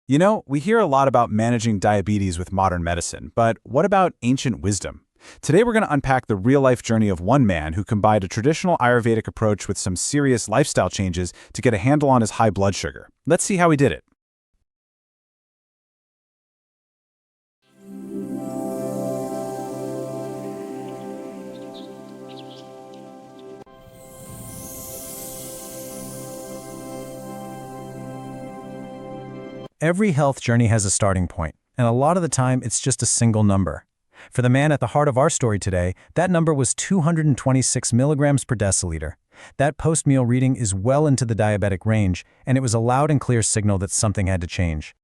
You know, we hear a lot about managing diabetes with modern medicine, but what about ancient wisdom? Today we're going to unpack the real-life journey of one man who combined a traditional Ayurvedic approach with some serious lifestyle changes to get a handle on his high blood sugar. Let's see how he did it. Every health journey has a starting point, and a lot of the time it's just a single number. For the man at the heart of our story today, that number was 226 milligrams per deciliter. That post-meal reading is well into the diabetic range, and it was a loud and clear signal that something had to change.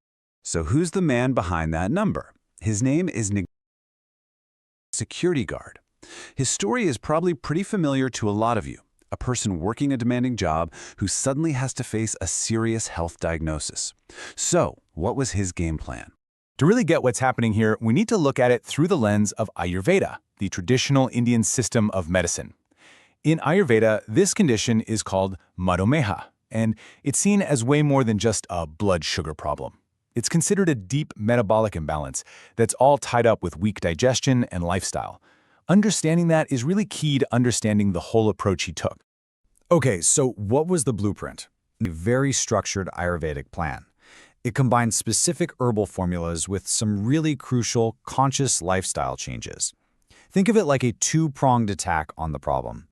So who's the man behind that number? His name is Security Guard. His story is probably pretty familiar to a lot of you. A person working a demanding job who suddenly has to face a serious health diagnosis. So, what was his game plan? To really get what's happening here, we need to look at it through the lens of Ayurveda, the traditional Indian system of medicine. In Ayurveda, this condition is called madhumeha, and it's seen as way more than just a blood sugar problem. It's considered a deep metabolic imbalance that's all tied up with weak digestion and lifestyle. Understanding that is really key to understanding the whole approach he took. Okay, so what was the blueprint? A very structured Ayurvedic plan. It combined specific herbal formulas with some really crucial, conscious lifestyle changes. Think of it like a two-pronged attack on the problem.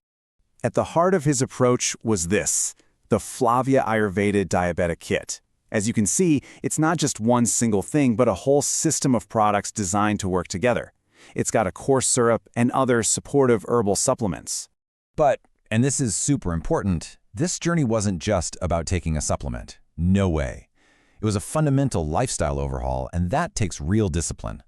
At the heart of his approach was this, the Flavia Ayurveda Diabetic Kit. As you can see, it's not just one single thing, but a whole system of products designed to work together. It's got a core syrup and other supportive herbal supplements. But, and this is super important, this journey wasn't just about taking a supplement. No way. It was a fundamental lifestyle overhaul, and that takes real discipline.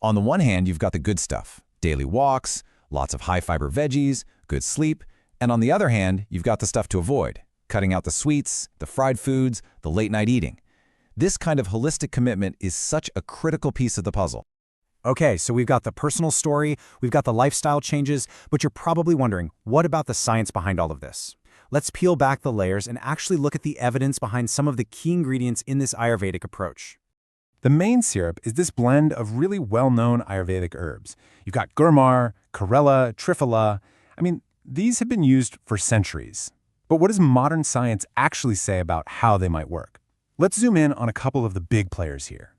On the one hand, you've got the good stuff, daily walks, lots of high-fiber veggies, good sleep, and on the other hand, you've got the stuff to avoid, cutting out the sweets, the fried foods, the late-night eating. This kind of holistic commitment is such a critical piece of the puzzle. Okay, so we've got the personal story, we've got the lifestyle changes, but you're probably wondering, what about the science behind all of this? Let's peel back the layers and actually look at the evidence behind some of the key ingredients in this Ayurvedic approach. The main syrup is this blend of really well-known Ayurvedic herbs. You've got gurmar, chlorella, triphala. These have been used for centuries. But what does modern science actually say about how they might work? Let's zoom in on a couple of the big players here.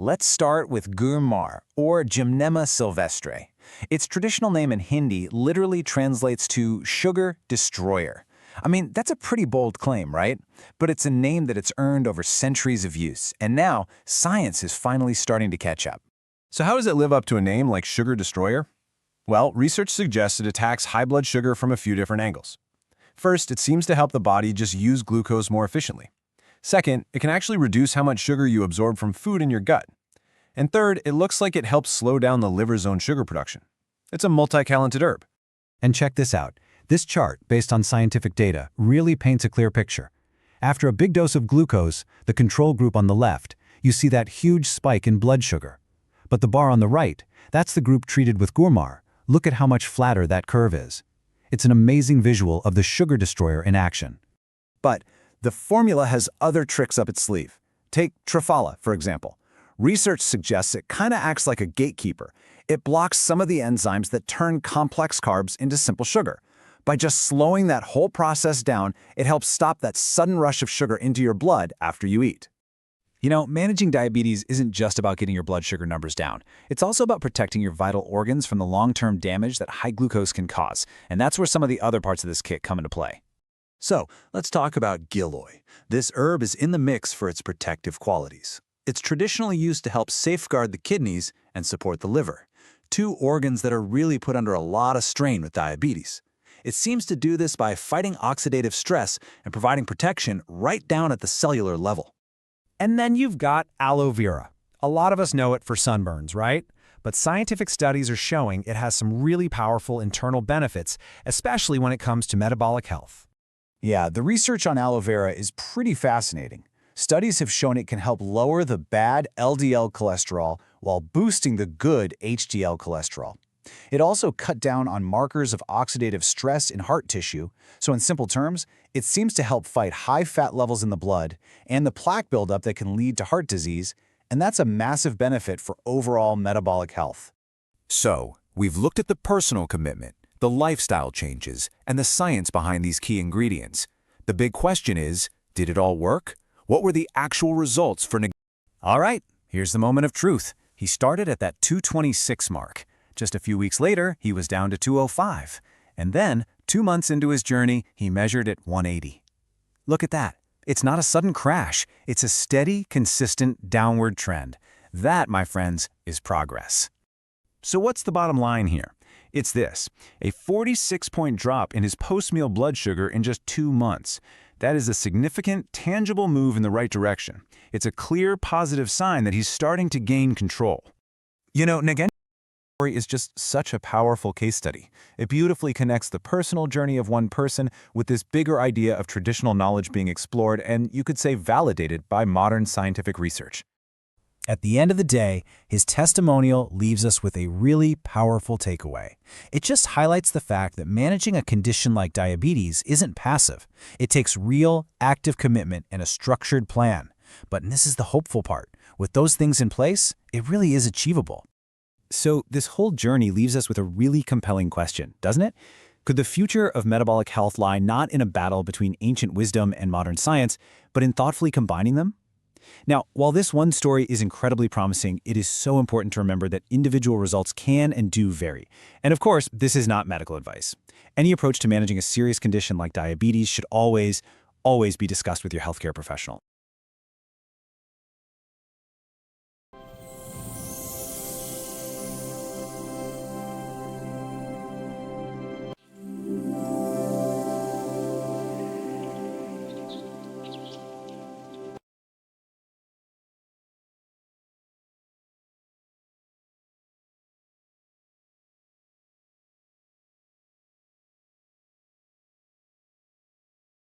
Let's start with gurmar, or Gymnema sylvestre. Its traditional name in Hindi literally translates to sugar destroyer. That's a pretty bold claim, right? But it's a name that it's earned over centuries of use, and now science is finally starting to catch up. So how does it live up to a name like sugar destroyer? Well, research suggests it attacks high blood sugar from a few different angles. First, it seems to help the body just use glucose more efficiently. Second, it can actually reduce how much sugar you absorb from food in your gut. And third, it looks like it helps slow down the liver's own sugar production. It's a multi-talented herb. And check this out. This chart, based on scientific data, really paints a clear picture. After a big dose of glucose, the control group on the left, you see that huge spike in blood sugar. But the bar on the right, that's the group treated with gurmar. Look at how much flatter that curve is. It's an amazing visual of the sugar destroyer in action. But the formula has other tricks up its sleeve. Take triphala, for example. Research suggests it kind of acts like a gatekeeper. It blocks some of the enzymes that turn complex carbs into simple sugar. By just slowing that whole process down, it helps stop that sudden rush of sugar into your blood after you eat. You know, managing diabetes isn't just about getting your blood sugar numbers down. It's also about protecting your vital organs from the long-term damage that high glucose can cause, and that's where some of the other parts of this kit come into play. So, let's talk about Giloy. This herb is in the mix for its protective qualities. It's traditionally used to help safeguard the kidneys and support the liver, two organs that are really put under a lot of strain with diabetes. It seems to do this by fighting oxidative stress and providing protection right down at the cellular level. And then you've got aloe vera. A lot of us know it for sunburns, right? But scientific studies are showing it has some really powerful internal benefits, especially when it comes to metabolic health. Yeah, the research on aloe vera is pretty fascinating. Studies have shown it can help lower the bad LDL cholesterol while boosting the good HDL cholesterol. It also cut down on markers of oxidative stress in heart tissue, so in simple terms, it seems to help fight high fat levels in the blood and the plaque buildup that can lead to heart disease, and that's a massive benefit for overall metabolic health. So, we've looked at the personal commitment, the lifestyle changes, and the science behind these key ingredients. The big question is, did it all work? What were the actual results for All right, here's the moment of truth. He started at that 226 mark. Just a few weeks later, he was down to 205. And then, 2 months into his journey, he measured at 180. Look at that. It's not a sudden crash. It's a steady, consistent downward trend. That, my friends, is progress. So what's the bottom line here? It's this: a 46-point drop in his post-meal blood sugar in just 2 months. That is a significant, tangible move in the right direction. It's a clear, positive sign that he's starting to gain control. You know, Nagen's story is just such a powerful case study. It beautifully connects the personal journey of one person with this bigger idea of traditional knowledge being explored and, you could say, validated by modern scientific research. At the end of the day, his testimonial leaves us with a really powerful takeaway. It just highlights the fact that managing a condition like diabetes isn't passive. It takes real, active commitment and a structured plan. But and this is the hopeful part. With those things in place, it really is achievable. So this whole journey leaves us with a really compelling question, doesn't it? Could the future of metabolic health lie not in a battle between ancient wisdom and modern science, but in thoughtfully combining them? Now, while this one story is incredibly promising, it is so important to remember that individual results can and do vary. And of course, this is not medical advice. Any approach to managing a serious condition like diabetes should always be discussed with your healthcare professional.